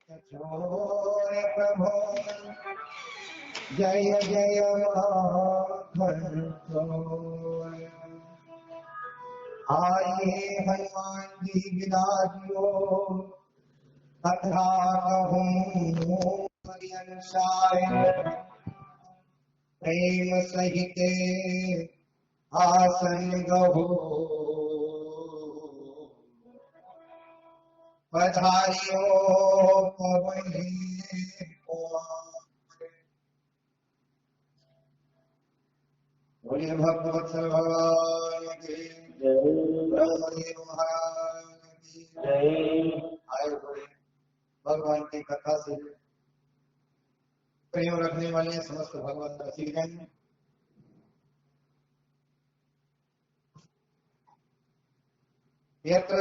कठोर प्रभो जय जय माखन चोर। आइए हनुमान जी विदारियो कथा कहूँ अनुसार प्रेम सहित आसन गहो पधारियो पवन बोलिए भगवत्सल भगवान की ब्रह्मदेव महाराज की आए बोले भगवान की कथा से प्रेम रखने वाले समस्त भगवत रसिकगण यत्र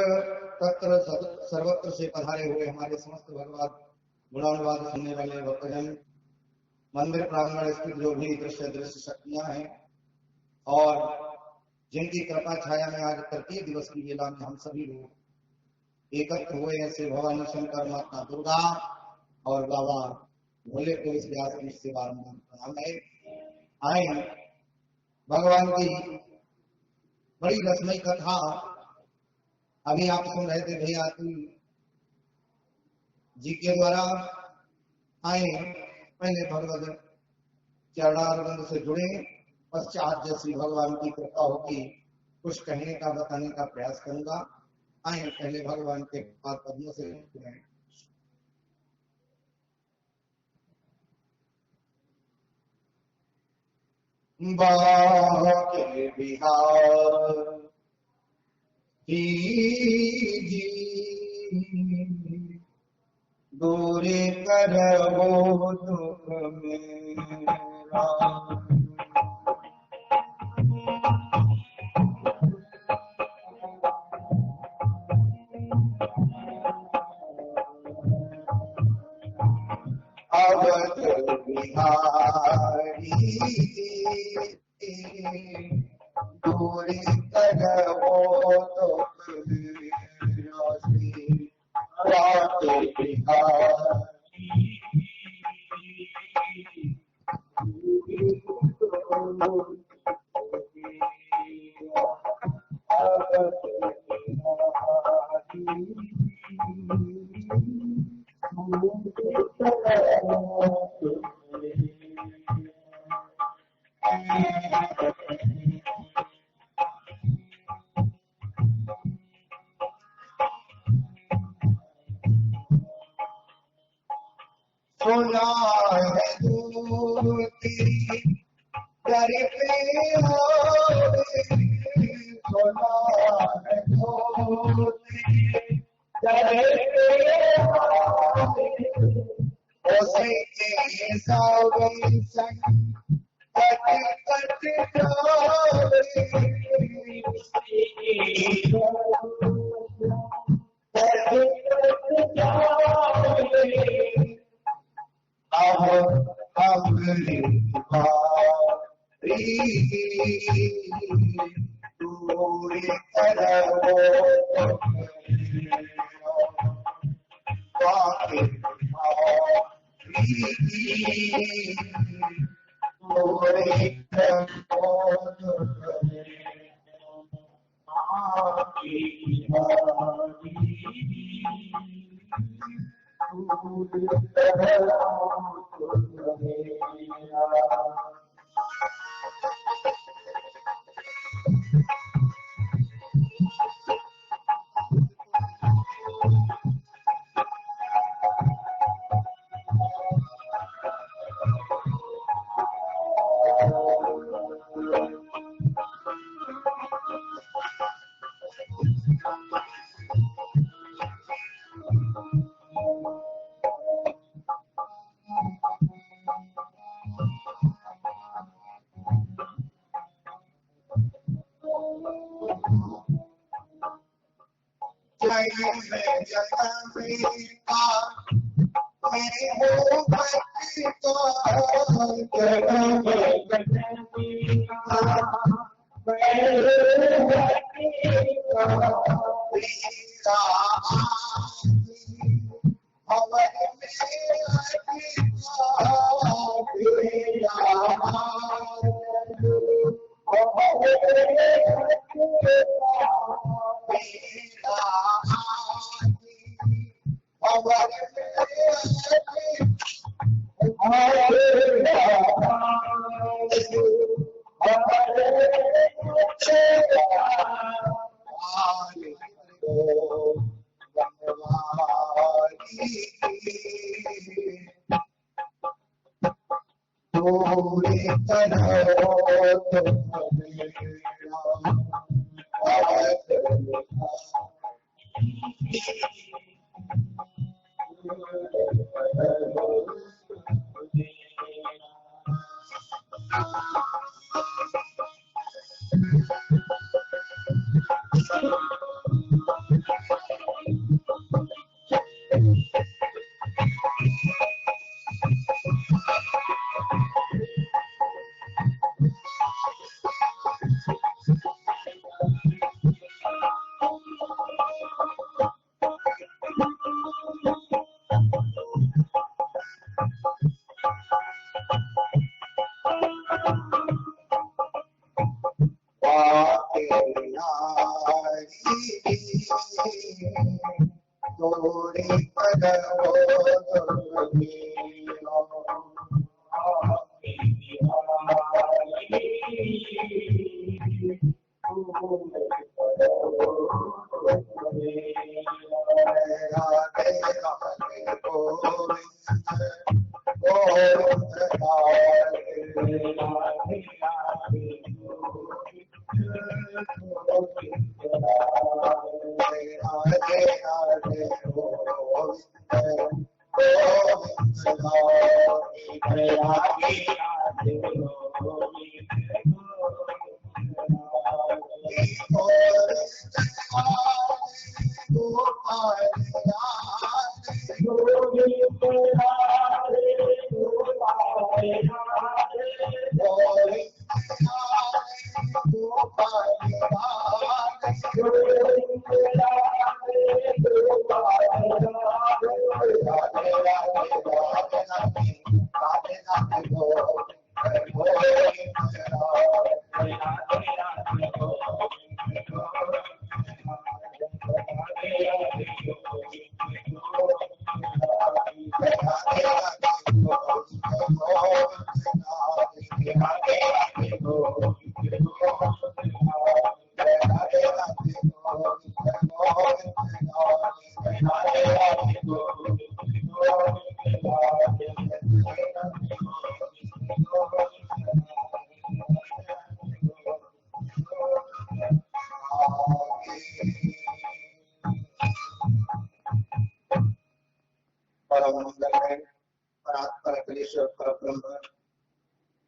तत्र सर्वत्र से पधारे हुए हमारे समस्त भगवत गुणानुवाद सुनने वाले भक्तजन, मंदिर प्रांगण स्थित जो भी दृश्य शक्तियां हैं और जिनकी कृपा छाया में आज तृतीय दिवस की वेला में हम सभी लोग एकत्र हुए हैं, से भवानी शंकर, माता दुर्गा और बाबा भोले को इस व्यास पीठ से बारंबार प्रणाम आए हैं। भगवान की बड़ी रसमयी कथा अभी आप सुन रहे थे भैया जी के द्वारा आए। पहले भगवत चरणारविंद से जुड़े, पश्चात जैसी भगवान की कृपा होगी कुछ कहने का बताने का प्रयास करूंगा। आए पहले भगवान के पाद पद्मों से जुड़े। बाके बिहार जी दूरे करवो दुख मेरा। अवध बिहारी दूरी करवो दुख राते बिहारी सुना है दूती दर पे सुना है दूती दर पे उसे के सावन संग कट कट अमरी दूरी करवो बाके दूरी करवो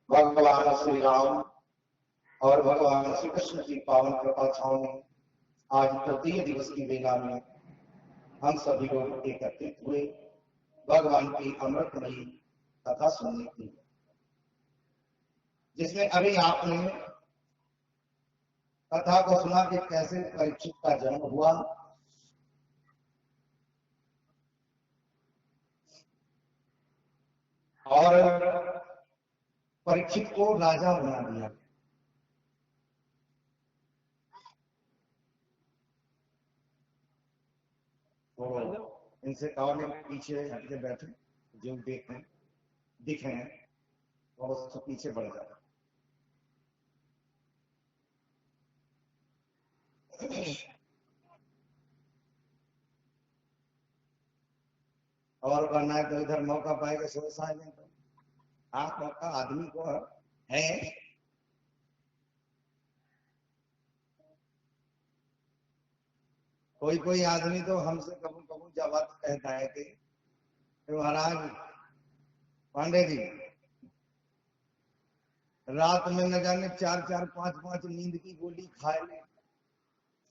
भगवान श्री राम और भगवान श्री कृष्ण की पावन कृपा छाव में आज तृतीय दिवस की वेला में हम सभी लोग एकत्रित हुए भगवान की अमृतमयी कथा सुनने के लिए, जिसमें अभी आपने कथा को सुना कि कैसे परीक्षित का जन्म हुआ और परीक्षित को राजा बना दिया। तो इनसे कहो ने पीछे हटके बैठे, जो देखें दिखे वो तो पीछे बढ़ जाता। और करना है तो इधर मौका पाएगा सुबह में तो आप मौका आदमी को है। कोई कोई आदमी तो हमसे कबू कबू जवाब कहता है कि महाराज पांडे जी रात में न जाने 4-4 5-5 नींद की गोली खाए ले,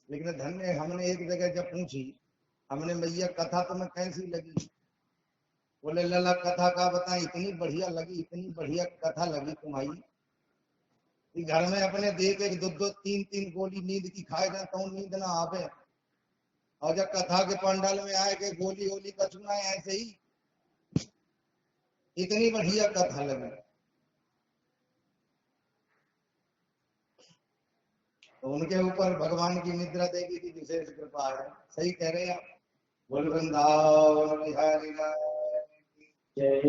लेकिन धन्य हमने एक जगह जब पूछी हमने मैया कथा तुम्हें कैसी लगी, बोले लला कथा का बता, इतनी बढ़िया लगी, इतनी बढ़िया कथा लगी तुम्हारी, घर में अपने देख एक 2-2 3-3 गोली नींद की खाए जाए तो नींद ना आवे, और जब कथा के पंडाल में आए कि गोली होली कछुआ ऐसे ही इतनी बढ़िया कथा लगी। तो उनके ऊपर भगवान की निद्रा देवी की विशेष कृपा है। सही कह रहे हैं आप। बोल वृंदावन बिहारी लाल की जय।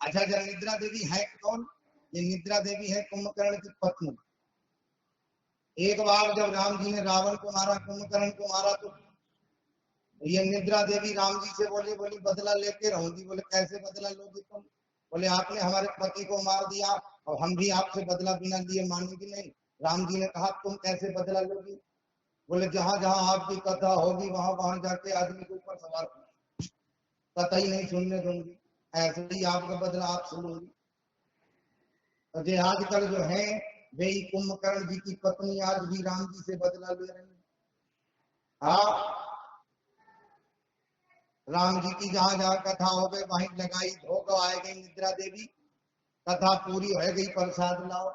अच्छा, जब निद्रा देवी है कौन? ये निद्रा देवी है कुंभकर्ण की पत्नी। एक बार जब राम जी ने रावण को मारा, कुंभकर्ण को मारा, तो ये निद्रा देवी राम जी से बोली बदला लेके रहूंगी। बोले कैसे बदला लोगी तुम? बोले आपने हमारे पति को मार दिया और हम भी आपसे बदला बिना लिए मानेंगे नहीं। राम जी ने कहा तुम कैसे बदला लोगी? बोले जहां जहां आपकी कथा होगी वहां वहां जाके आदमी के ऊपर सवार कतई नहीं सुनने दूंगी, ऐसे ही आपका बदला आप सुनूंगी। तो जो आजकल जो है वे कुंभकर्ण जी की पत्नी आज भी राम जी से बदला ले रही है। हाँ, राम जी की जहां जहां कथा हो गई वहीं लगाई धोखा आ गई निद्रा देवी, कथा पूरी हो गई, प्रसाद लाओ।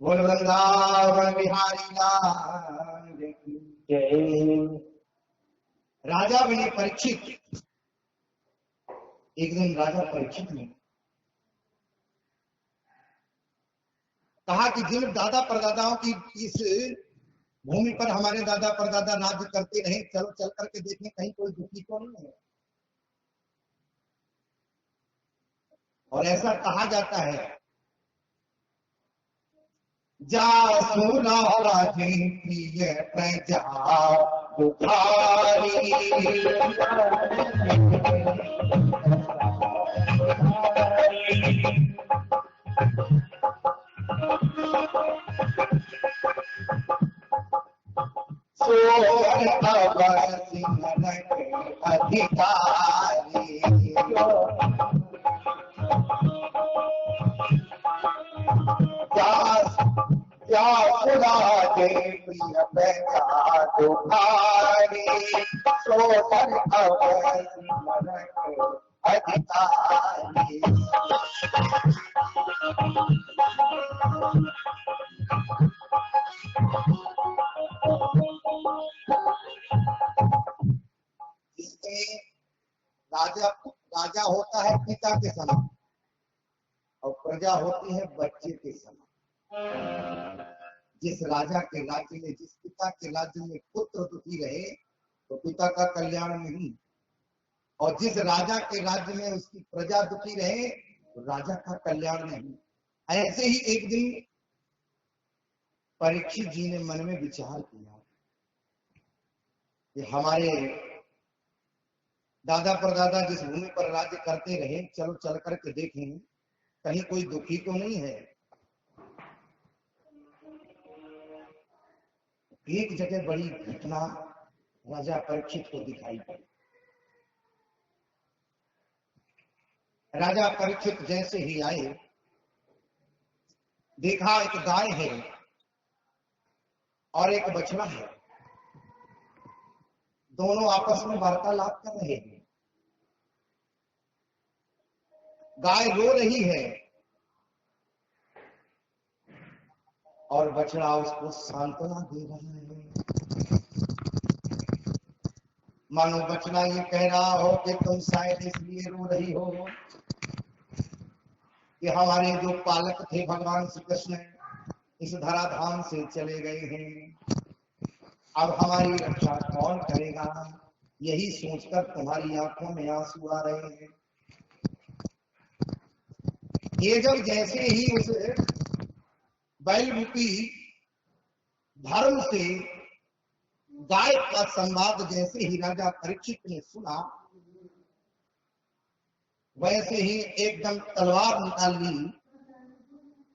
बोल वृंदावन बिहारी लाल की जय। राजा बने परीक्षित। एक दिन राजा परीक्षित ने कहा कि जिन दादा परदादाओं की इस भूमि पर हमारे दादा परदादा राज्य करते रहे, चलो चल करके देखें कहीं कोई दुखी तो नहीं है। और ऐसा कहा जाता है जा सुना राजे प्रिय प्रजा बुखारी, अधिकारी प्रिय प्रजा तुम्हारी, सोकर अधिकारी। इसमें राजा होता है पिता के समान और प्रजा होती है बच्चे के समान। जिस राजा के राज्य में, जिस पिता के राज्य में पुत्र दुखी रहे तो पिता का कल्याण नहीं, और जिस राजा के राज्य में उसकी प्रजा दुखी रहे तो राजा का कल्याण नहीं। ऐसे ही एक दिन परीक्षित जी ने मन में विचार किया कि हमारे दादा परदादा जिस भूमि पर राज्य करते रहे, चलो चल करके देखें कहीं कोई दुखी तो नहीं है। एक जगह बड़ी घटना राजा परीक्षित को दिखाई पड़ी। राजा परीक्षित जैसे ही आए, देखा एक गाय है और एक बछड़ा है, दोनों आपस में वार्तालाप कर रहे हैं। गाय रो रही है और बछड़ा उसको सांत्वना दे रहा है। मानो बछड़ा ये कह रहा हो कि तुम शायद इसलिए रो रही हो कि हमारे जो पालक थे भगवान श्री कृष्ण इस धराधाम से चले गए हैं, अब हमारी रक्षा कौन करेगा, यही सोचकर तुम्हारी आंखों में आंसू आ रहे हैं। ये जब जैसे ही उस बैल रूपी धर्म से गाय का संवाद जैसे ही राजा परीक्षित ने सुना, वैसे ही एकदम तलवार निकाल ली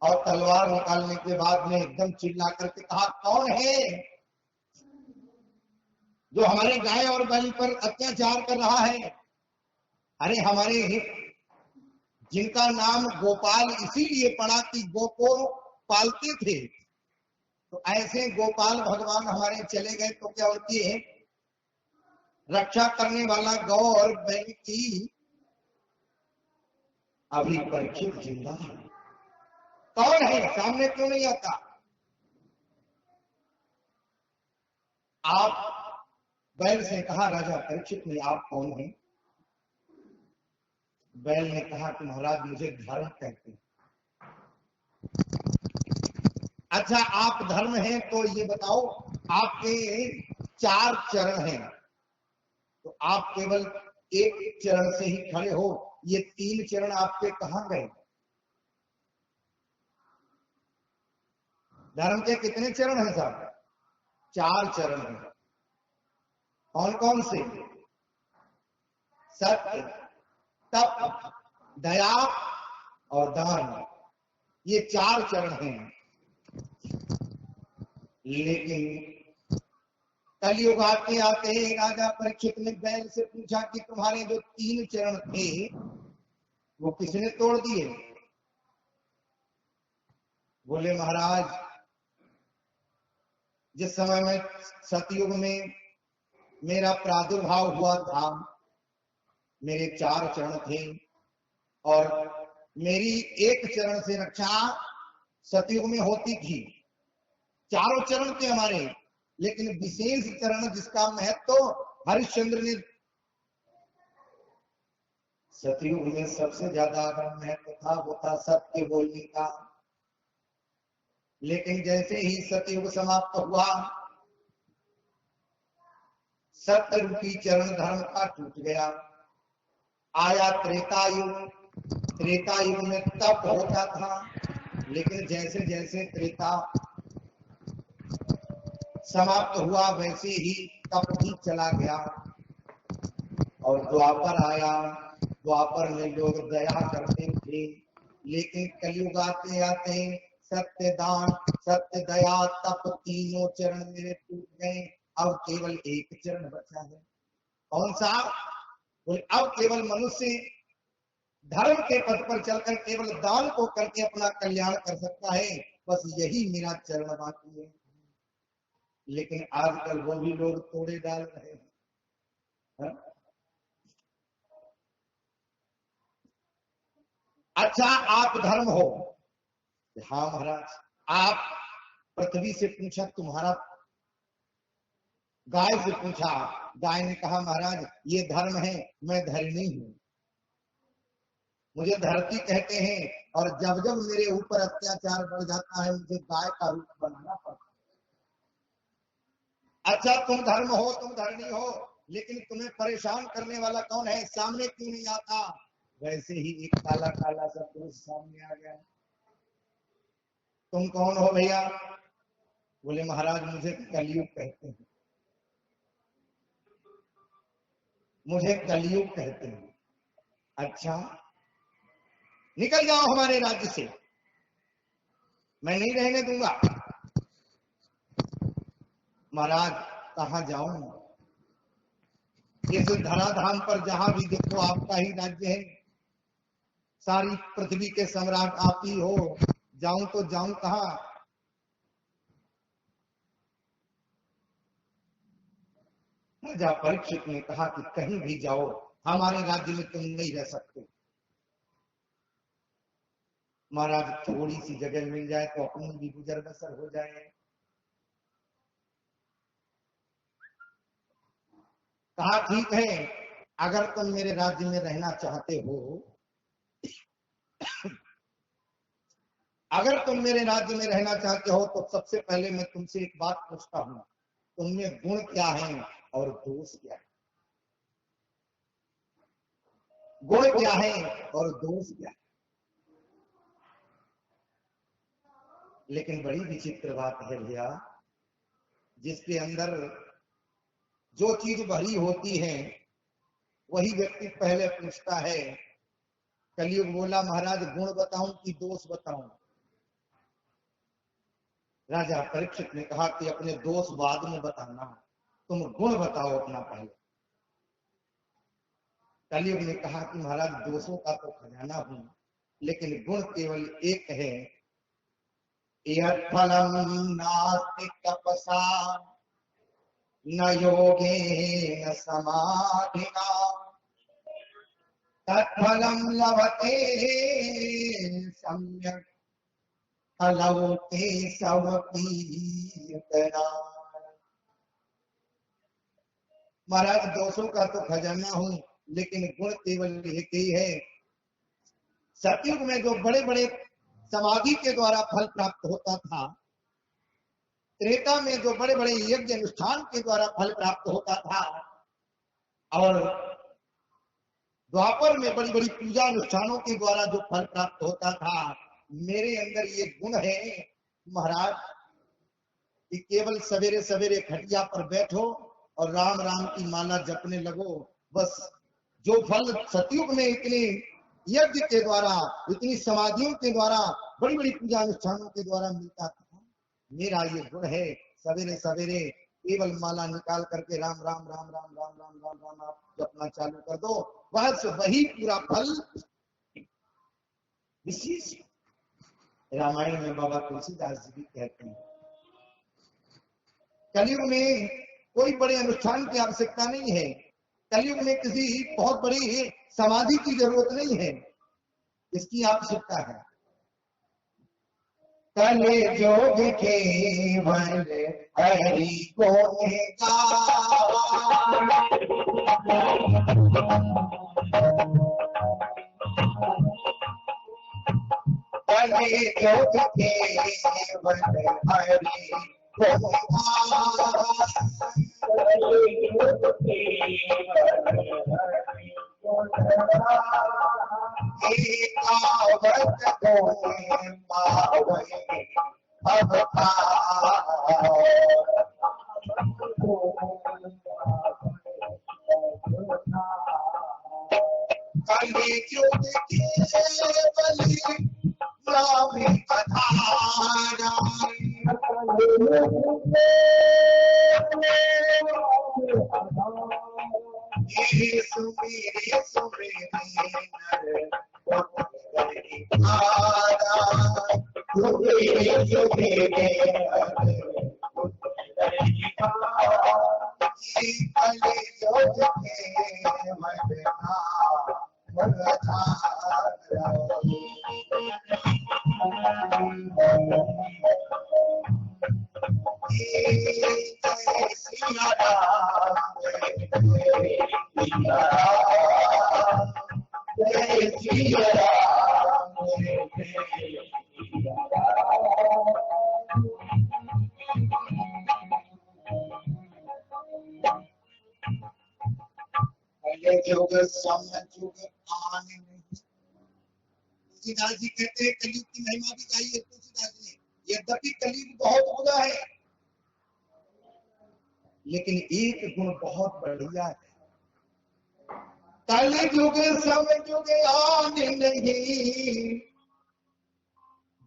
और तलवार निकालने के बाद में एकदम चिल्ला करके कहा कौन है जो हमारे गाय और बैल पर अत्याचार कर रहा है? अरे हमारे जिनका नाम गोपाल इसीलिए पड़ा कि गो को पालते थे, तो ऐसे गोपाल भगवान हमारे चले गए तो क्या उनकी रक्षा करने वाला गौ और बैल की अभी परीक्षित जिंदा है? कौन है? सामने क्यों नहीं आता? आप बैल से कहा, राजा परीक्षित ने आप कौन हैं? बैल ने कहा कि महाराज मुझे धर्म कहते हैं। अच्छा, आप धर्म हैं तो ये बताओ, आपके 4 चरण हैं, तो आप केवल एक चरण से ही खड़े हो, ये 3 चरण आपके कहां गए? धर्म के कितने चरण हैं साहब? 4 चरण हैं। कौन कौन से? सत्य, तप, दया और दान, ये 4 चरण हैं। लेकिन कलयुग आते आते राजा परीक्षित ने बैल से पूछा कि तुम्हारे जो 3 चरण थे वो किसने तोड़ दिए? बोले महाराज, जिस समय में सतयुग में मेरा प्रादुर्भाव हुआ था, मेरे 4 चरण थे और मेरी एक चरण से रक्षा सतयुग में होती थी। चारों चरण थे हमारे, लेकिन विशेष चरण जिसका महत्व हरिश्चंद्र ने, सतयुग में सबसे ज्यादा अगर महत्व था वो था सत्य बोलने का। लेकिन जैसे ही सतयुग समाप्त हुआ, सत्य रूपी चरण धर्म का टूट गया। आया त्रेता युग। त्रेता युग में तप होता था, लेकिन जैसे जैसे त्रेता समाप्त हुआ वैसे ही तप भी चला गया और द्वापर आया। द्वापर में लोग दया करते थे, लेकिन कलयुग आते आते सत्य दान, सत्य दया, तप, तीनों चरण मेरे टूट गए। अब केवल एक चरण बचा है। कौन सा? बोले अब केवल मनुष्य धर्म के पथ पर चलकर केवल दान को करके अपना कल्याण कर सकता है, बस यही मेरा चरण बाकी है। लेकिन आजकल वो भी लोग तोड़े डाल रहे हैं। हा? अच्छा, आप धर्म हो? हाँ महाराज। आप पृथ्वी से पूछा, तुम्हारा? गाय से पूछा, गाय ने कहा महाराज ये धर्म है, मैं धरणी हूं, मुझे धरती कहते हैं, और जब जब मेरे ऊपर अत्याचार बढ़ जाता है मुझे गाय का रूप बनाना पड़ता है। अच्छा, तुम धर्म हो, तुम धरणी हो, लेकिन तुम्हें परेशान करने वाला कौन है? सामने क्यों नहीं आता? वैसे ही एक काला काला सा पुरुष सामने आ गया। तुम कौन हो भैया? बोले महाराज मुझे कलयुग कहते हैं, मुझे कलयुग कहते हैं। अच्छा, निकल जाओ हमारे राज्य से, मैं नहीं रहने दूंगा। महाराज कहां जाऊं? इस धराधाम पर जहां भी देखो आपका ही राज्य है, सारी पृथ्वी के सम्राट आप ही हो, जाऊं तो जाऊं कहां? राजा परीक्षित ने कहा कि कहीं भी जाओ, हमारे राज्य में तुम नहीं रह सकते। महाराज थोड़ी सी जगह मिल जाए तो अपनी भी गुजर बसर हो जाए। कहा ठीक है, अगर तुम मेरे राज्य में रहना चाहते हो, अगर तुम मेरे राज्य में रहना चाहते हो तो सबसे पहले मैं तुमसे एक बात पूछता हूं, तुममें गुण क्या है और दोष क्या है? गुण क्या है और दोष क्या है? लेकिन बड़ी विचित्र बात है भैया, जिसके अंदर जो चीज भरी होती है वही व्यक्ति पहले पूछता है। कलयुग बोला महाराज गुण बताऊं कि दोष बताऊं? राजा परीक्षित ने कहा कि अपने दोष बाद में बताना, तुम गुण बताओ अपना पहले। कलयुग ने कहा कि महाराज दोषों का तो खजाना हूं, लेकिन गुण केवल एक है, फलम नास्ति तपसा न योगेन समाधिना तत्फलम लभते सम्यक् फलौते स्वकीयतना। महाराज दोषों का तो खजाना हूं, लेकिन गुण केवल एक ही है। सतयुग में जो बड़े बड़े समाधि के द्वारा फल प्राप्त होता था, त्रेता में जो बड़े बड़े यज्ञ अनुष्ठान के द्वारा फल प्राप्त होता था, और द्वापर में बड़ी बड़ी पूजा अनुष्ठानों के द्वारा जो फल प्राप्त होता था, मेरे अंदर ये गुण है महाराज कि केवल सवेरे सवेरे खटिया पर बैठो और राम राम की माला जपने लगो। बस जो फल सतयुग में इतने यज्ञ के द्वारा, इतनी समाधियों के द्वारा, बड़ी बड़ी पूजा अनुष्ठानों के द्वारा मिलता था, मेरा ये गुण है। सवेरे सवेरे केवल माला निकाल करके राम राम राम राम राम राम राम राम आप जपना चालू कर दो, बस वही पूरा फल। विशेष रामायण में बाबा तुलसीदास जी भी कहते हैं, कलयुग में कोई बड़े अनुष्ठान की आवश्यकता नहीं है, कलयुग में किसी बहुत बड़ी समाधि की जरूरत नहीं है, इसकी आवश्यकता है कले जोग केवल हरि को कले जोग केवल हरि तुलसीदास जी कहते हैं कलयुग की महिमा भी गाई है तुलसीदास जी ने, यद्यपि कलयुग बहुत बुरा है, लेकिन एक गुण बहुत बढ़िया है। कलयुग समझुग आन नहीं,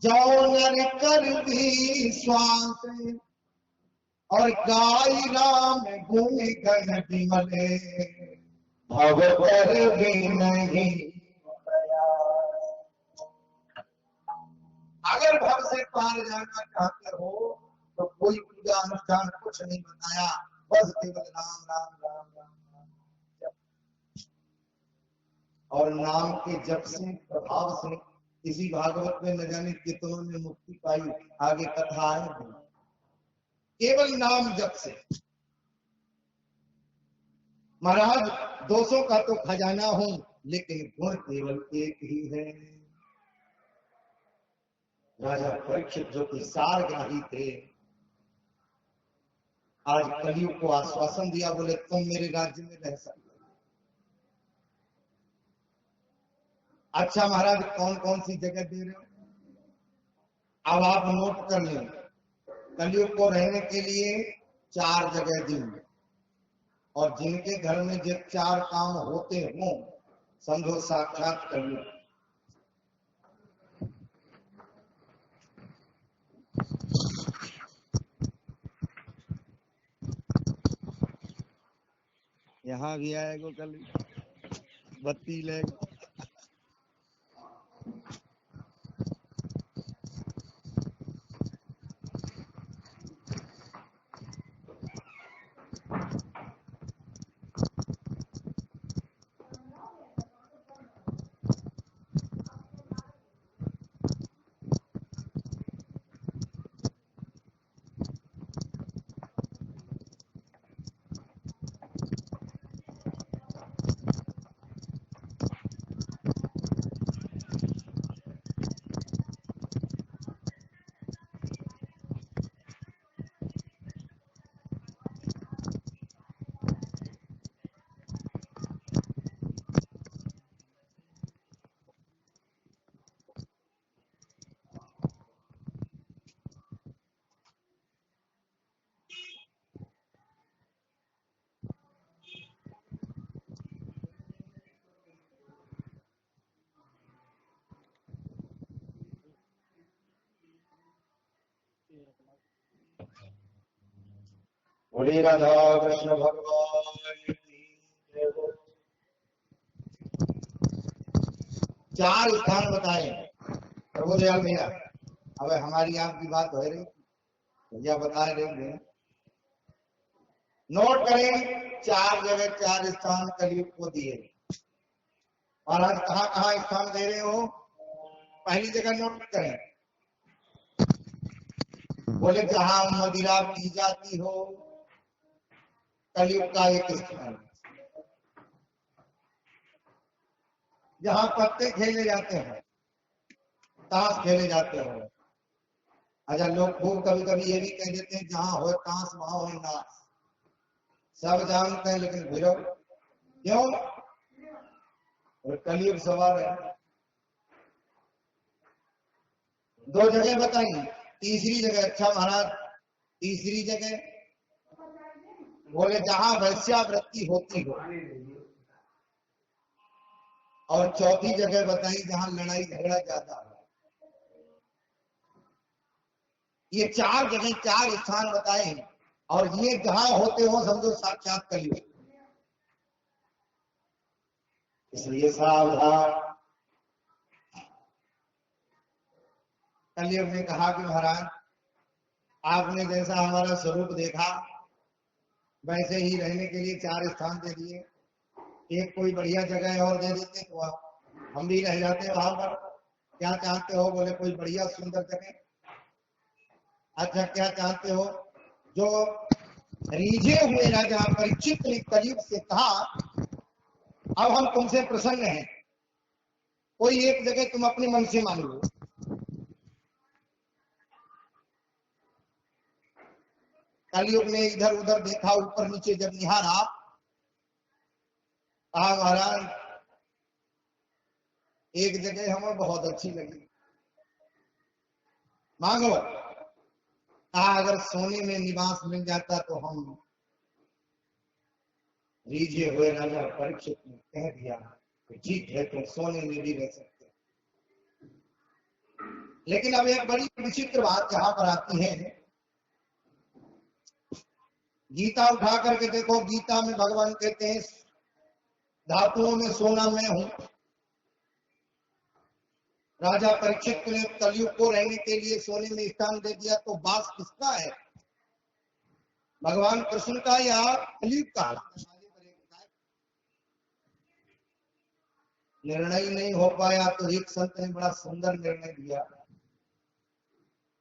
जाओ नर कर विश्वास, और गाय राम गुण गण विमले, भव पर भी नहीं। अगर भव से पार जाना चाहते हो तो कोई पूजा अनुष्ठान कुछ नहीं बताया, बस केवल राम राम राम राम राम। और नाम के जप से, प्रभाव से इसी भागवत में न जाने कितनों ने मुक्ति पाई, आगे कथा है। केवल नाम जप से। महाराज दोषों का तो खजाना हूं, लेकिन गुण केवल एक ही है। राजा परीक्षित जो कि सारग्राही थे, आज कलयुग को आश्वासन दिया, बोले तुम मेरे राज्य में रह सकते। अच्छा महाराज कौन कौन सी जगह दे रहे हो, अब आप नोट कर लें। कलयुग को रहने के लिए 4 जगह दी, और जिनके घर में जब 4 काम होते हों, समझो साक्षात कलयुग। यहाँ भी आएगा कल, बत्ती लेगा। बोलिए राधा कृष्ण भगवान की जय हो। चार स्थान बताए प्रभु दयाल भैया। अब हमारी आपकी बात हो रही भैया बता रहे हैं, नोट करें चार जगह चार स्थान कलयुग को दिए। और आज कहाँ कहाँ स्थान दे रहे हो, पहली जगह नोट करें। बोले जहां मदिरा पी जाती हो कलयुग का एक स्थान, जहां पत्ते खेले जाते हैं, ताश खेले जाते हैं। अच्छा, लोग खूब कभी कभी ये भी कह देते हैं जहां हो ताश वहां हो नाश। सब जानते हैं लेकिन भिड़ो क्यों, और कलयुग सवाल है। दो जगह बताई, तीसरी जगह अच्छा महाराज, तीसरी जगह बोले जहां वैश्यावृत्ति होती हो, और चौथी जगह बताई जहां लड़ाई झगड़ा ज्यादा है। ये चार जगह चार स्थान बताए, और ये जहां होते हो समझो साक्षात कलयुग। इसलिए सावधान। कलयुग ने कहा कि महाराज आपने जैसा हमारा स्वरूप देखा वैसे ही रहने के लिए चार स्थान दे दिए, एक कोई बढ़िया जगह और दे देते तो हम भी रह जाते वहां पर। क्या चाहते हो, बोले कोई बढ़िया सुंदर जगह। अच्छा क्या चाहते हो, जो रीझे हुए राजा परीक्षित ने कलयुग से कहा अब हम तुमसे प्रसन्न हैं, कोई एक जगह तुम अपने मन से मान लो। कलयुग ने इधर उधर देखा, ऊपर नीचे जब निहारा, कहा महाराज एक जगह हमें बहुत अच्छी लगी, मांगो। कहा अगर सोने में निवास मिल जाता तो हम। रीझे हुए राजा परीक्षित ने कह दिया कि ठीक है तुम सोने में भी रह सकते। लेकिन अब एक बड़ी विचित्र बात यहाँ पर आती है, गीता उठा करके देखो, गीता में भगवान कहते हैं धातुओं में सोना मैं हूं। राजा परीक्षित ने कलयुग को रहने के लिए सोने में स्थान दे दिया, तो बात किसका है, भगवान कृष्ण का या कलयुग का? निर्णय नहीं हो पाया तो एक संत ने बड़ा सुंदर निर्णय दिया।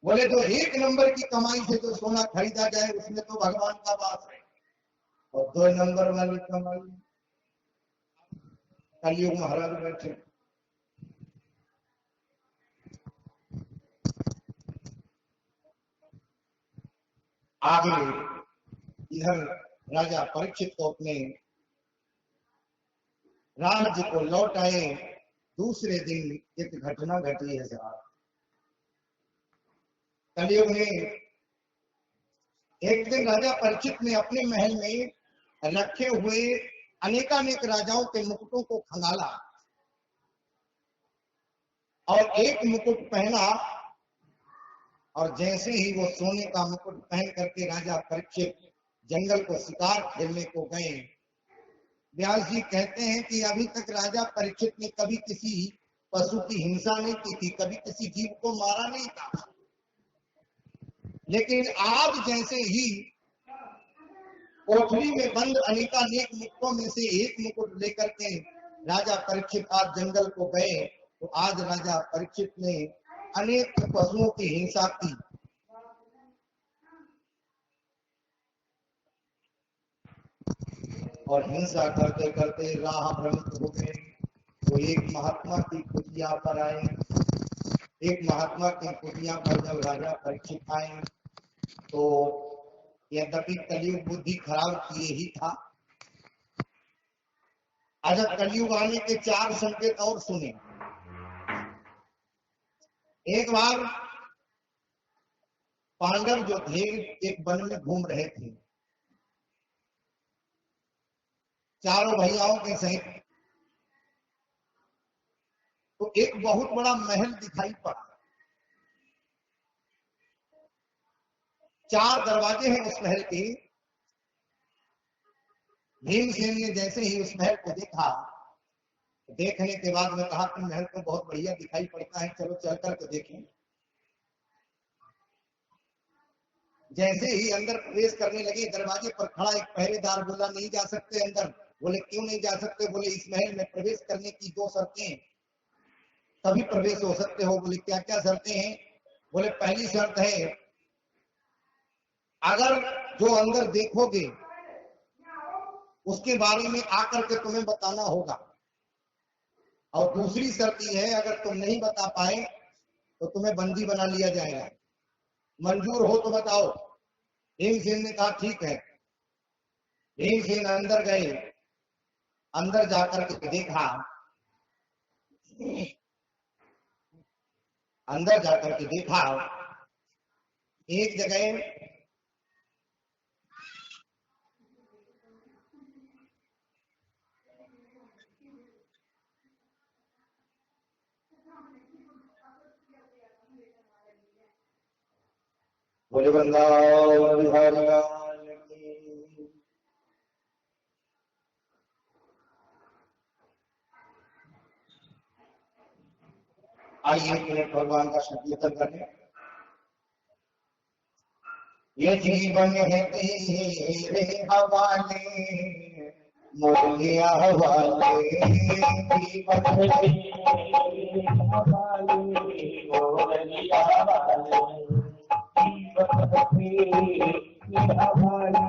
बोले तो एक नंबर की कमाई से जो सोना खरीदा जाए उसमें तो भगवान का वास है, और 2 नंबर वाली कमाई कलयुग महाराज बैठे। आगे इधर राजा परीक्षित को अपने राज्य को लौट आए। दूसरे दिन एक घटना घटी है साहब। कलयुग ने एक दिन राजा परीक्षित ने अपने महल में रखे हुए अनेकानेक राजाओं के मुकुटों को खंगाला और एक मुकुट पहना, और जैसे ही वो सोने का मुकुट पहन करके राजा परीक्षित जंगल को शिकार खेलने को गए। व्यास जी कहते हैं कि अभी तक राजा परीक्षित ने कभी किसी पशु की हिंसा नहीं की थी, कभी किसी जीव को मारा नहीं था, लेकिन आज जैसे ही कोठरी में बंद अनेकानेक मुकुटों में से एक मुकुट लेकर के राजा परीक्षित आज जंगल को गए, तो आज राजा परीक्षित ने अनेक पशुओं की हिंसा की। और हिंसा करते करते राह भ्रमित हो गए, तो एक महात्मा की कुटिया पर आए। एक महात्मा की कुटिया पर जब राजा परीक्षित आए तो यद्यपि कलयुग बुद्धि खराब किए ही था। आज कलयुग आने के 4 संकेत और सुने। एक बार पांडव जो थे एक वन में घूम रहे थे, चारों भैयाओं के सहित, तो एक बहुत बड़ा महल दिखाई पड़ा। 4 दरवाजे हैं उस महल के, भीमसेन ने जैसे ही उस महल को देखा, देखने के बाद में कहा कि महल तो बहुत बढ़िया दिखाई पड़ता है, चलो चल करके देखें। जैसे ही अंदर प्रवेश करने लगे, दरवाजे पर खड़ा एक पहरेदार बोला, नहीं जा सकते अंदर। बोले क्यों नहीं जा सकते? बोले इस महल में प्रवेश करने की 2 शर्तें, तभी प्रवेश हो सकते हो। बोले क्या क्या शर्तें हैं? बोले पहली शर्त है, अगर जो अंदर देखोगे उसके बारे में आकर के तुम्हें बताना होगा, और दूसरी शर्त यह है, अगर तुम नहीं बता पाए तो तुम्हें बंदी बना लिया जाएगा। मंजूर हो तो बताओ। भीमसेन ने कहा ठीक है। भीमसेन अंदर गए, अंदर जाकर के देखा, अंदर जाकर के देखा एक जगह बोले वृंदावन बिहारी लाल की। आइए एक मिनट भगवान का संकीर्तन करें। ये जीवन है तेरे हवाले, मोहिया हवाले, जीवन है तेरे हवाले, मोहिया हवाले, जीवन है तेरे हवाले,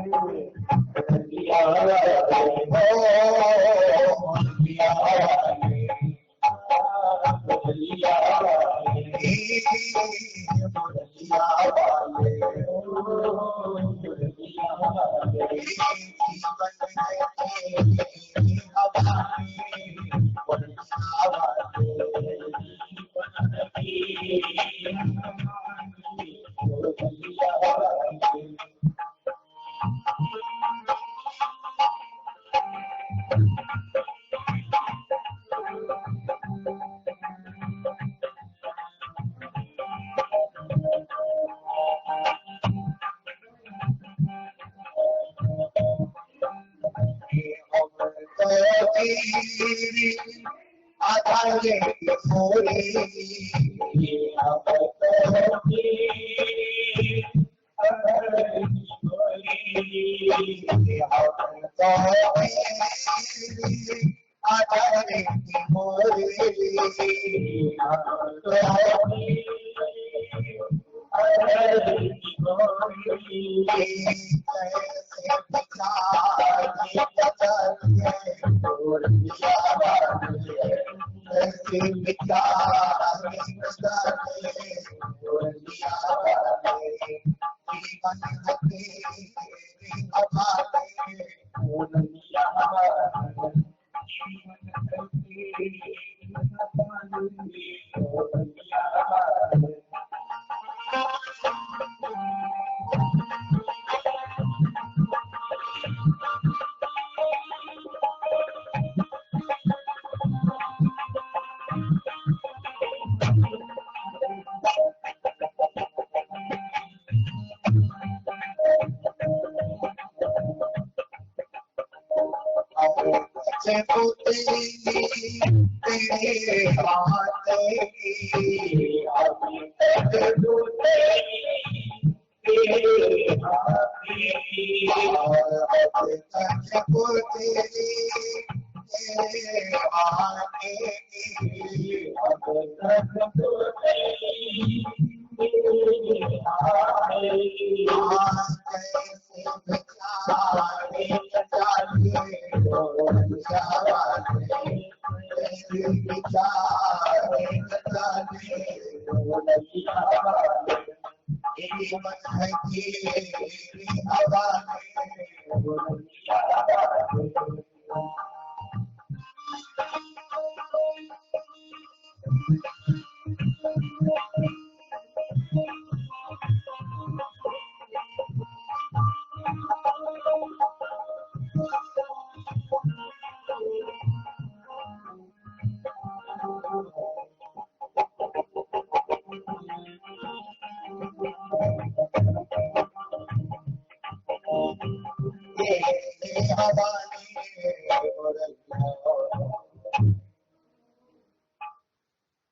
मोहिया हवाले, मोहिया हवाले, मोहिया हवाले, मोहिया हवाले।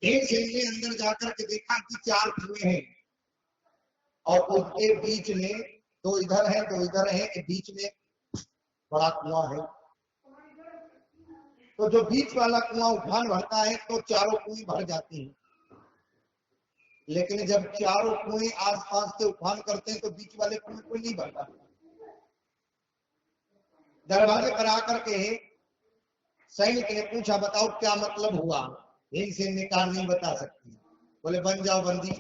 भीमसेन ने अंदर जाकर के देखा कि 4 कुएं हैं और उसके बीच में 2 इधर है 2 इधर है, बीच में बड़ा कुआं है। तो जो बीच वाला कुआं उफान भरता है तो चारों कुएं भर जाती हैं, लेकिन जब चारों कुएं आसपास से उफान करते हैं तो बीच वाले कुएं को नहीं भरता। दरवाजे पर आकर के सैनिक ने पूछा, बताओ क्या मतलब हुआ? भीमसेन ने कहा, नहीं बता सकती। बोले बन जाओ बंदी।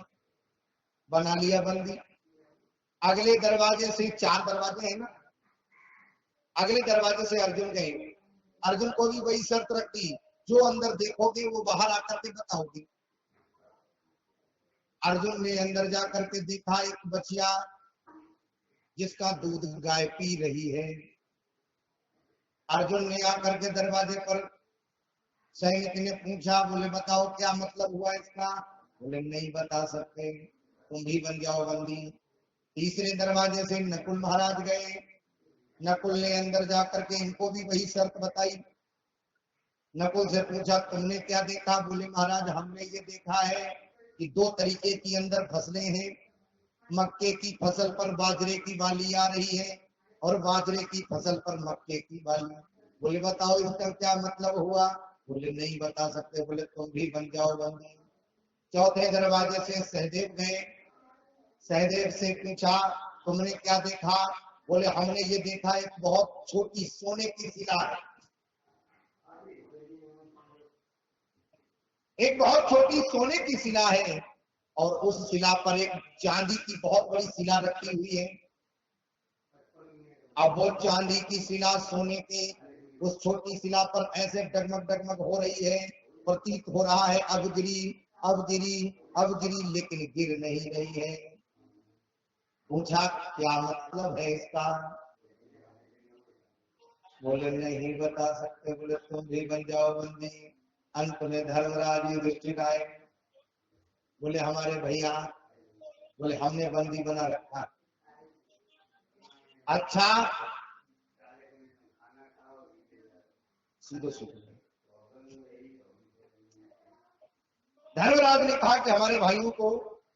बना लिया बंदी। अगले दरवाजे से 4 दरवाजे हैं ना, अगले दरवाजे से अर्जुन गए। अर्जुन को भी वही शर्त रखी, जो अंदर देखोगे वो बाहर आकर के बताओगे। अर्जुन ने अंदर जाकर के देखा एक बछिया जिसका दूध गाय पी रही है। अर्जुन ने आकर के दरवाजे पर सैनिक ने पूछा, बोले बताओ क्या मतलब हुआ इसका? बोले नहीं बता सकते, तुम भी बन जाओ बंदी। तीसरे दरवाजे से नकुल महाराज गए। नकुल ने अंदर जाकर के इनको भी वही शर्त बताई। नकुल से पूछा, तुमने क्या देखा? बोले महाराज हमने ये देखा है कि 2 तरीके की अंदर फसलें हैं। मक्के की फसल पर बाजरे की बाली आ रही है और बाजरे की फसल पर मक्के की बाली। बोले बताओ इसका क्या मतलब हुआ? बोले नहीं बता सकते। बोले तुम भी बन जाओ बंदी। चौथे दरवाजे से सहदेव गए। सहदेव से पूछा, तुमने क्या देखा? बोले हमने ये देखा एक बहुत छोटी सोने की शिला है, एक बहुत छोटी सोने की शिला है और उस शिला पर एक चांदी की बहुत बड़ी शिला रखी हुई है। अब वो चांदी की शिला सोने के उस छोटी शिला पर ऐसे डगमग डगमग हो रही है, प्रतीत हो रहा है अब गिरी अब गिरी अब गिरी, लेकिन गिर नहीं रही है। पूछा क्या मतलब है इसका? बोले नहीं बता सकते। बोले तुम भी बन जाओ बंदी। अंत में धर्मराज युधिष्ठिर आए। बोले हमारे भैया, बोले हमने बंदी बना रखा। अच्छा सीधे सीधे धर्मराज ने कहा कि हमारे भाइयों को,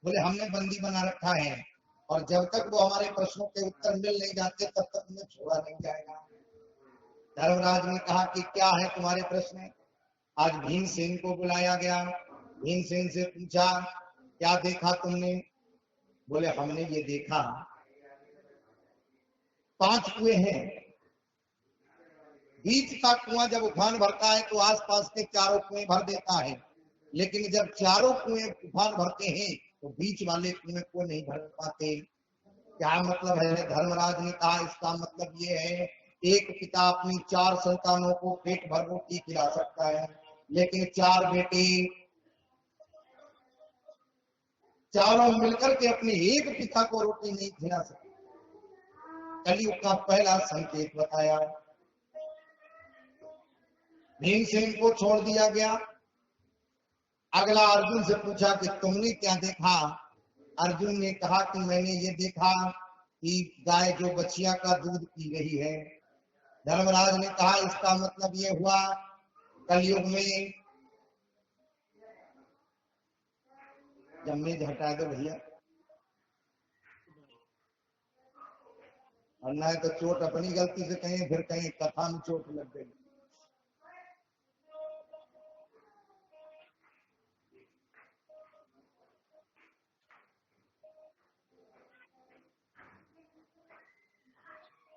बोले हमने बंदी बना रखा है और जब तक वो हमारे प्रश्नों के उत्तर मिल नहीं जाते तब तक उन्हें छोड़ा नहीं जाएगा। धर्मराज ने कहा कि क्या है तुम्हारे प्रश्न? आज भीमसेन को बुलाया गया। भीमसेन से पूछा क्या देखा तुमने? बोले हमने ये देखा 5 कुएं हैं। बीच का कुआं जब उफान भरता है तो आसपास के चारों कुएं भर देता है, लेकिन जब चारों कुएं उफान भरते हैं तो बीच वाले कुएं को नहीं भर पाते। क्या मतलब है? धर्मराज ने कहा इसका मतलब ये है, एक पिता अपनी 4 संतानों को पेट भर रोटी खिला सकता है, लेकिन 4 बेटे चारों मिलकर के अपने एक पिता को रोटी नहीं खिला सकते। कलयुग का पहला संकेत बताया। भीमसेन को छोड़ दिया गया। अगला अर्जुन से पूछा कि तुमने क्या देखा? अर्जुन ने कहा कि मैंने ये देखा कि गाय जो बछिया का दूध पी रही है। धर्मराज ने कहा इसका मतलब ये हुआ कलयुग में, जब मेज हटा दो भैया, और ना तो चोट अपनी गलती से कहीं फिर कहीं कथा में चोट लग गई।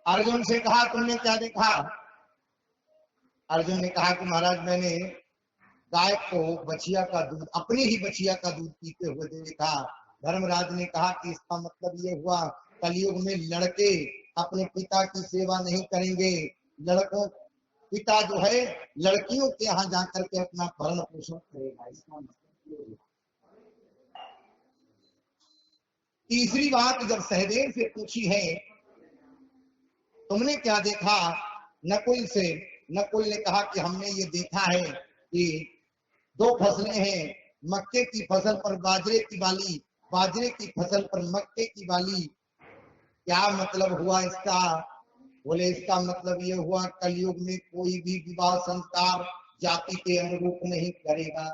अर्जुन से कहा तुमने क्या देखा? अर्जुन ने कहा कि महाराज मैंने गाय को बछिया का दूध, अपनी ही बछिया का दूध पीते हुए देखा। धर्मराज ने कहा कि इसका मतलब ये हुआ कलयुग में लड़के अपने पिता की सेवा नहीं करेंगे, लड़कों पिता जो है लड़कियों के यहाँ जाकर के अपना भरण पोषण करेगा। इसका मतलब तीसरी बात जब सहदेव से पूछी है तुमने क्या देखा नकुल से, नकुल ने कहा कि हमने ये देखा है कि 2 फसलें हैं, मक्के की फसल पर बाजरे की बाली, बाजरे की फसल पर मक्के की बाली। क्या मतलब हुआ इसका? बोले इसका मतलब ये हुआ कलयुग में कोई भी विवाह संस्कार जाति के अनुरूप नहीं करेगा।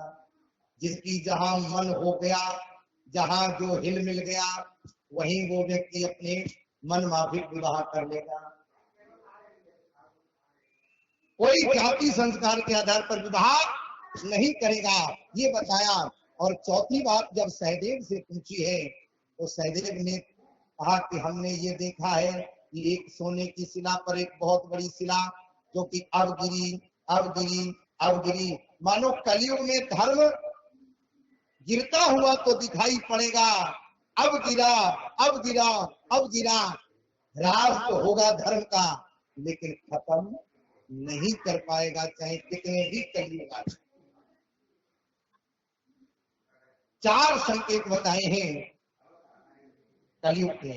जिसकी जहां मन हो गया, जहां जो हिल मिल गया, वहीं वो व्यक्ति अपने मन माफिक विवाह कर लेगा। कोई जाति संस्कार के आधार पर विवाह नहीं करेगा, ये बताया। और चौथी बात जब सहदेव से पूछी है तो सहदेव ने कहा कि हमने ये देखा है कि एक सोने की शिला पर एक बहुत बड़ी शिला जो कि अब गिरी, अब गिरी, अब गिरी। मानो कलयुग में धर्म गिरता हुआ तो दिखाई पड़ेगा, अब गिरा, अब गिरा, अब गिरा। ह्रास तो होगा धर्म का, लेकिन खत्म नहीं कर पाएगा, चाहे कितने भी कलयुग आ जाए। 4 संकेत बताए हैं कलयुग के।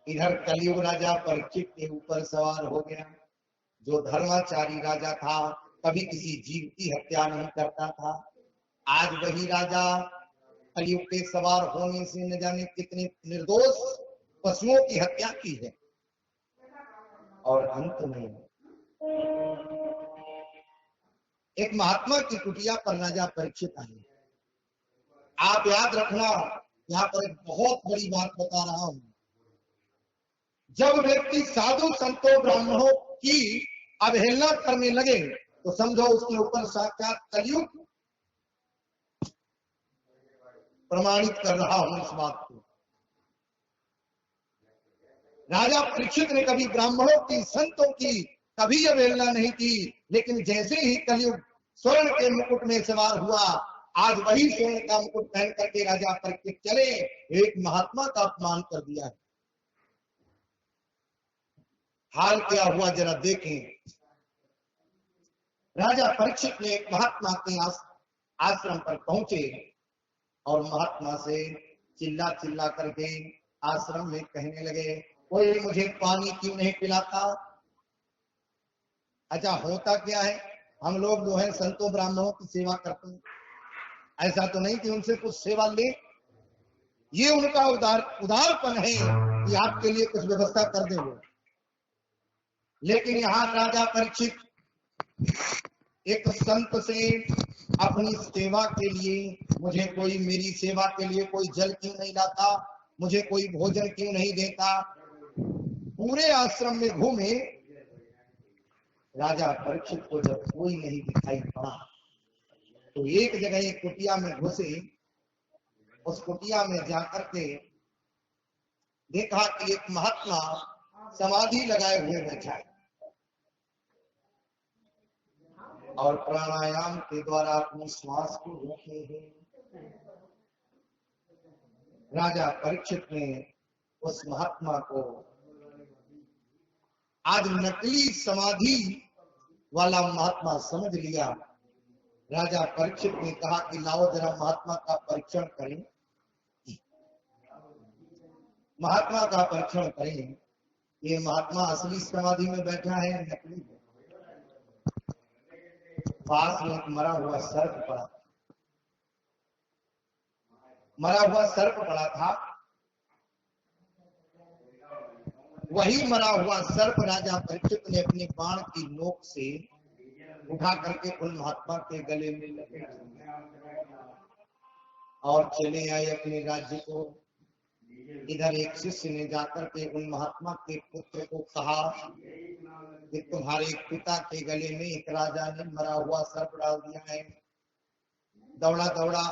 इधर कलयुग राजा परीक्षित के ऊपर सवार हो गया, जो धर्माचारी राजा था, कभी किसी जीव की हत्या नहीं करता था। आज वही राजा कलयुग के सवार होने से न जाने कितने निर्दोष पशुओं की हत्या की है। और अंत में एक महात्मा की कुटिया पर राजा परीक्षित आए। आप याद रखना, यहाँ पर एक बहुत बड़ी बात बता रहा हूं। जब व्यक्ति साधु संतों ब्राह्मणों की अवहेलना करने लगे तो समझो उसके ऊपर साक्षात कलयुग प्रमाणित कर रहा हूं इस बात को। राजा परीक्षित ने कभी ब्राह्मणों की, संतों की कभी अवहेलना नहीं की, लेकिन जैसे ही कलयुग स्वर्ण के मुकुट में सवार हुआ, आज वही स्वर्ण का मुकुट पहन करके राजा परीक्षित चले, एक महात्मा का अपमान कर दिया है। हाल क्या हुआ जरा देखें। राजा परीक्षित ने एक महात्मा के आश्रम पर पहुंचे और महात्मा से चिल्ला चिल्ला करके आश्रम में कहने लगे, कोई मुझे पानी क्यों नहीं पिलाता? अच्छा, होता क्या है, हम लोग जो है संतों ब्राह्मणों की सेवा करते हैं, ऐसा तो नहीं कि उनसे कुछ सेवा ले। ये उनका उदारपन है कि आपके लिए कुछ व्यवस्था कर दे वो। लेकिन यहाँ राजा परीक्षित एक संत से अपनी सेवा के लिए, मुझे कोई मेरी सेवा के लिए कोई जल क्यों नहीं लाता, मुझे कोई भोजन क्यों नहीं देता, पूरे आश्रम में घूमे। राजा परीक्षित को जब कोई नहीं दिखाई पड़ा तो एक जगह एक कुटिया में घुसे। उस कुटिया में जाकर के देखा कि एक महात्मा समाधि लगाए हुए बैठा है और प्राणायाम के द्वारा अपनी श्वास को रोके हैं। राजा परीक्षित ने उस महात्मा को आज नकली समाधि वाला महात्मा समझ लिया। राजा परीक्षित ने कहा कि लाओ जरा महात्मा का परीक्षण करें, महात्मा का परीक्षण करें। ये महात्मा असली समाधि में बैठा है, नकली है। पास में एक मरा हुआ सर्प पड़ा, मरा हुआ सर्प पड़ा था। वही मरा हुआ सर्प राजा परीक्षित ने अपने बाण की नोक से उठा करके उन महात्मा के गले में लपेट और चले आए अपने राज्य को। इधर एक शिष्य ने जाकर के उन महात्मा के पुत्र को कहा कि तुम्हारे पिता के गले में एक राजा ने मरा हुआ सर्प डाल दिया है। दौड़ा दौड़ा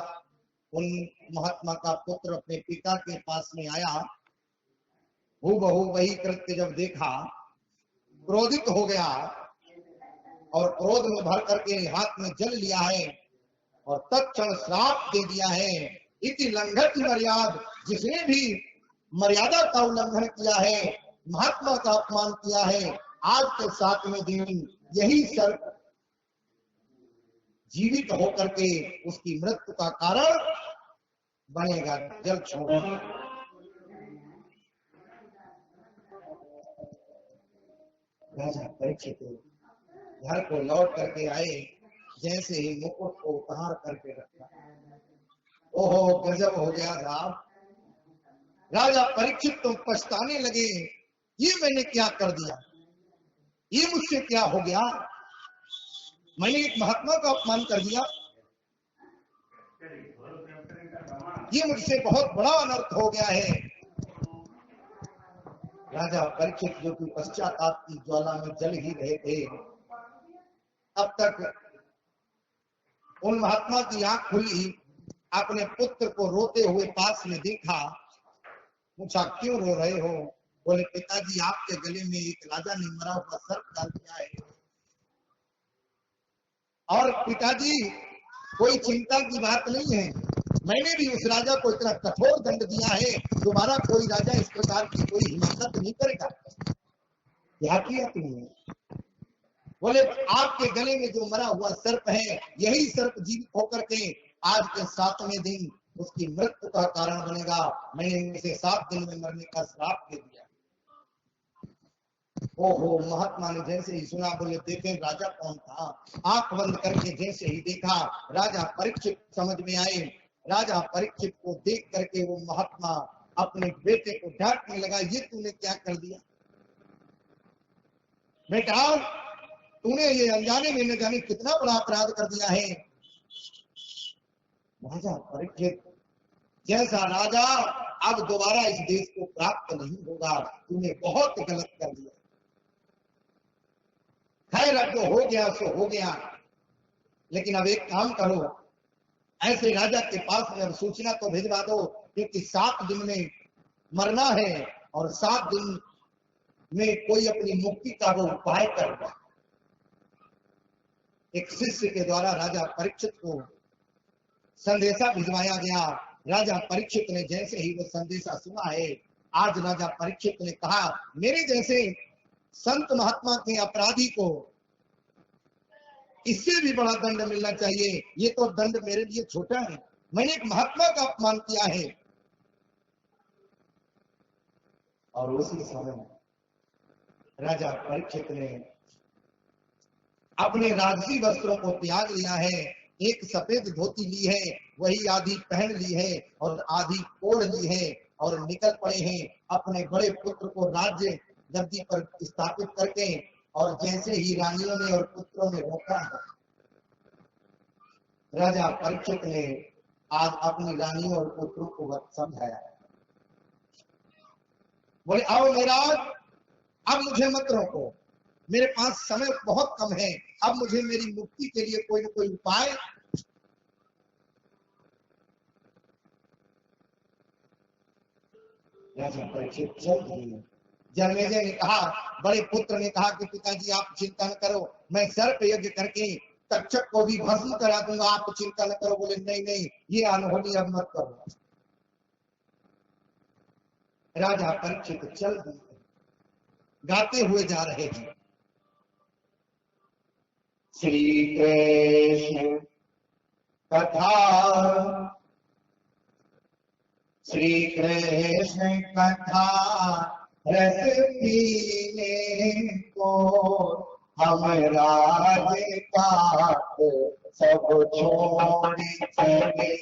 उन महात्मा का पुत्र अपने पिता के पास में आया। हूबहू वही कृत्य जब देखा, क्रोधित हो गया और क्रोध में भर करके हाथ में जल लिया है और तत्क्षण श्राप दे दिया है। इति लंघत मर्याद, जिसने भी मर्यादा का उल्लंघन किया है, महात्मा का अपमान किया है, आज के 7वें दिन यही सर्प जीवित होकर के उसकी मृत्यु का कारण बनेगा। जल छोड़ राजा परीक्षित घर को लौट करके आए, जैसे ही मुकुट को उतार करके रखा, ओहो गजब हो गया साहब। राजा परीक्षित तो पछताने लगे, ये मैंने क्या कर दिया, ये मुझसे क्या हो गया, मैंने एक महात्मा का अपमान कर दिया। ये मुझसे बहुत बड़ा अनर्थ हो गया है। राजा परीक्षित जो कि पश्चाताप की ज्वाला में जल ही रहे थे, अब तक उन महात्मा की आंख खुली, अपने पुत्र को रोते हुए पास में देखा, पूछा क्यों रो रहे हो? बोले पिताजी आपके गले में एक राजा ने मरा हुआ सर्प डाल दिया है। और पिताजी कोई चिंता की बात नहीं है, मैंने भी उस राजा को इतना कठोर दंड दिया है, दोबारा कोई राजा इस प्रकार की कोई हिमाकत नहीं करेगा। क्या किया तुमने? बोले आपके गले में जो मरा हुआ सर्प है, यही सर्प जीवित होकर के आज के 7वें दिन उसकी मृत्यु का कारण बनेगा। मैंने इसे 7 दिन में मरने का श्राप दे दिया। ओहो, महात्मा ने जैसे ही सुना, बोले देखे राजा कौन था? आंख बंद करके जैसे ही देखा, राजा परीक्षित समझ में आए। राजा परीक्षित को देख करके वो महात्मा अपने बेटे को डांटने लगा, ये तूने क्या कर दिया बेटा? तूने ये अनजाने में न जाने कितना बड़ा अपराध कर दिया है। राजा परीक्षित, जैसा राजा अब दोबारा इस देश को प्राप्त नहीं होगा, तूने बहुत गलत कर दिया। खैर अब जो हो गया सो हो गया, लेकिन अब एक काम करो, ऐसे राजा के पास में अब सूचना तो भिजवा दो, क्योंकि 7 दिन में मरना है और 7 दिन में कोई अपनी मुक्ति का वो उपाय करेगा। एक शिष्य के द्वारा राजा परीक्षित को संदेशा भिजवाया गया। राजा परीक्षित ने जैसे ही वो संदेशा सुना है, आज राजा परीक्षित ने कहा, मेरे जैसे संत महात्मा के अपराधी को इससे भी बड़ा दंड मिलना चाहिए। ये तो दंड मेरे लिए छोटा है, मैंने एक महात्मा का अपमान किया है। और उसी समय राजा परीक्षित ने अपने राजसी वस्त्रों को त्याग लिया है, एक सफेद धोती ली है, वही आधी पहन ली है और आधी ओढ़ ली है, और निकल पड़े हैं अपने बड़े पुत्र को राज्य गद्दी पर स्थापित करके। और जैसे ही रानियों ने और पुत्रों ने रोका, राजा परीक्षित ने आज अपनी रानियों और पुत्रों को समझाया, बोले आओ महाराज, अब मुझे मत रोको, मेरे पास समय बहुत कम है, अब मुझे मेरी मुक्ति के लिए कोई न कोई उपाय। राजा परीक्षित चल दिए। जन्मेजय ने कहा, बड़े पुत्र ने कहा कि पिताजी आप चिंता न करो, मैं सर्प यज्ञ करके तक्षक को भी भस्म करा दूंगा, आप चिंता न करो। बोले नहीं नहीं, ये अनहोनी अब मत करो। राजा परीक्षित चल दिए, गाते हुए जा रहे हैं, श्री कृष्ण कथा, श्री कृष्ण कथा रस पीने को हम राज पात सब छोड़ चले।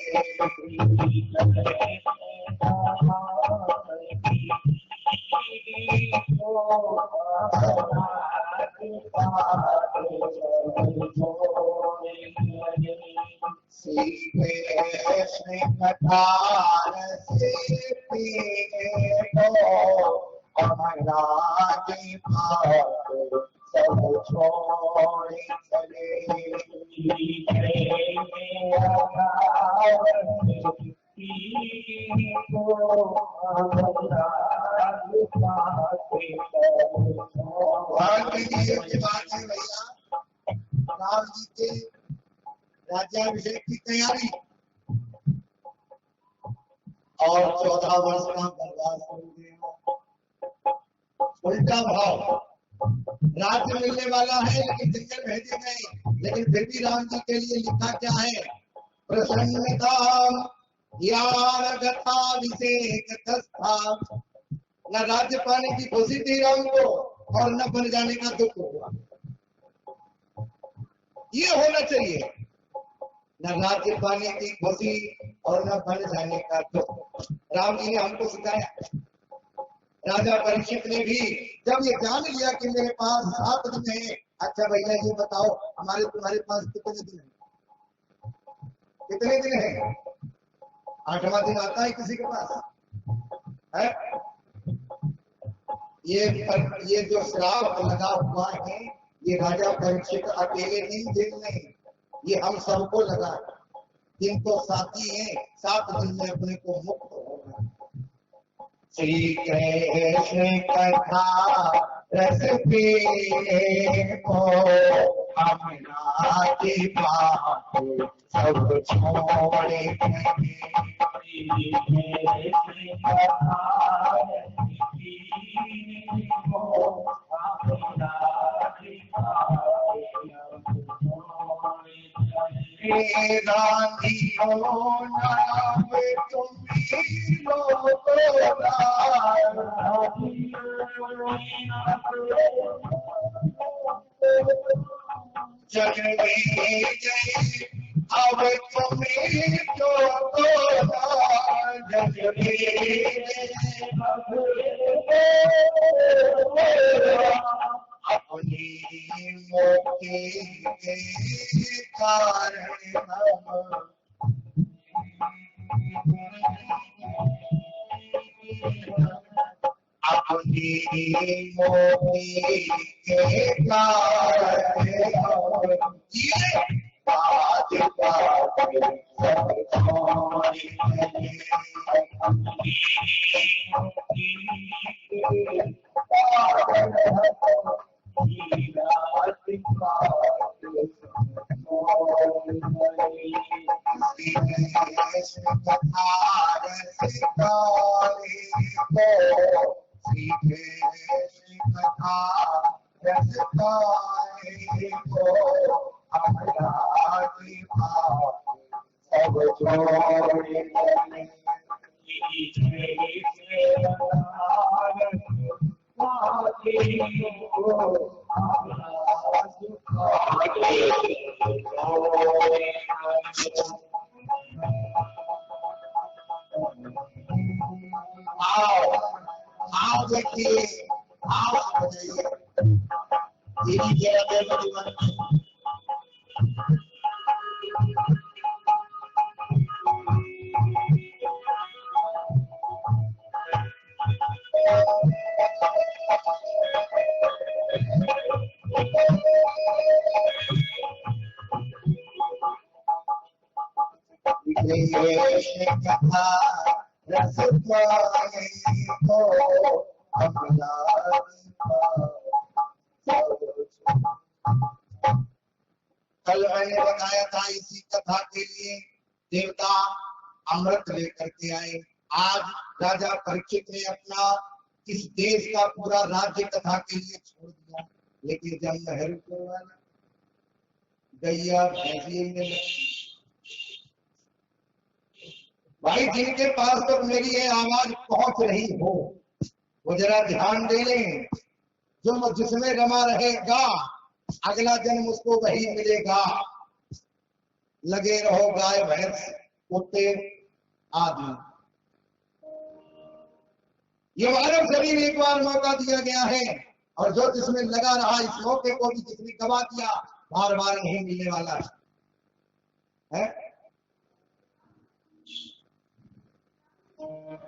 श्री कृष्ण कथा रस पीने को हम राज पात सब छोड़ चले। राम जी के राज्याभिषेक की तैयारी और 14 वर्ष का वनवास हो गया। उल्टा भाव, राज्य मिलने वाला है लेकिन जंगल भेजे गए, लेकिन फिर भी राम जी के लिए लिखा क्या है, प्रसन्नता याभिषेक तस्था। न राज्य पाने की खुशी थी राम को और न बन जाने का दुख हुआ। ये होना चाहिए, न राज्य पाने की खुशी और न बन जाने का दुख। राम जी ने हमको सिखाया। राजा परीक्षित ने भी जब ये जान लिया कि मेरे पास 7 दिन है, अच्छा भैया ये बताओ तुम्हारे पास कितने दिन है? कितने दिन है? 8वां दिन आता है किसी के पास है? ये जो श्राप लगा हुआ है, ये राजा परीक्षित अकेले नहीं झेल रहे, ये हम सबको लगा। जिनको साथी हैं 7 दिन में अपने को मुक्त होना। श्री कृष्ण कथा रस पीने को हम नाती बात सब छोड़े। गांधियों नाम तुम्ही लोग जग में जय अब तुम्हें जो जग अपनी मोक्ति के कारण अपनी मोक्ति के कारण ये बात सब कल मैंने बताया था इसी कथा के लिए देवता अमृत लेकर के आए। आज राजा परीक्षित ने अपना इस देश का पूरा राज्य कथा के लिए छोड़ दिया, लेकिन जब नहर करवाना गैया भैंसिए में भाई जिनके पास तक मेरी ये आवाज पहुंच रही हो वो जरा ध्यान दे लें। जो जिसमें रमा रहेगा अगला जन्म उसको वही मिलेगा। लगे रहो गाय भैंस कुत्ते आदि। ये मानव शरीर एक बार मौका दिया गया है और जो जिसमें लगा रहा इस मौके को भी जिसने गवा दिया बार बार नहीं मिलने वाला है।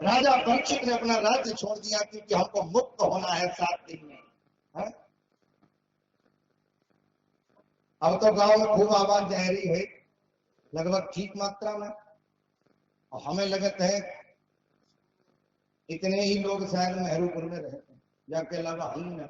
राजा परीक्षित ने अपना राज्य छोड़ दिया क्योंकि हमको मुक्त होना है 7 दिन में है? अब तो गांव में खूब आवाज जहरी है लगभग ठीक मात्रा में और हमें लगता है इतने ही लोग शायद मेहरूपुर में रहते हैं या के अलावा ही न।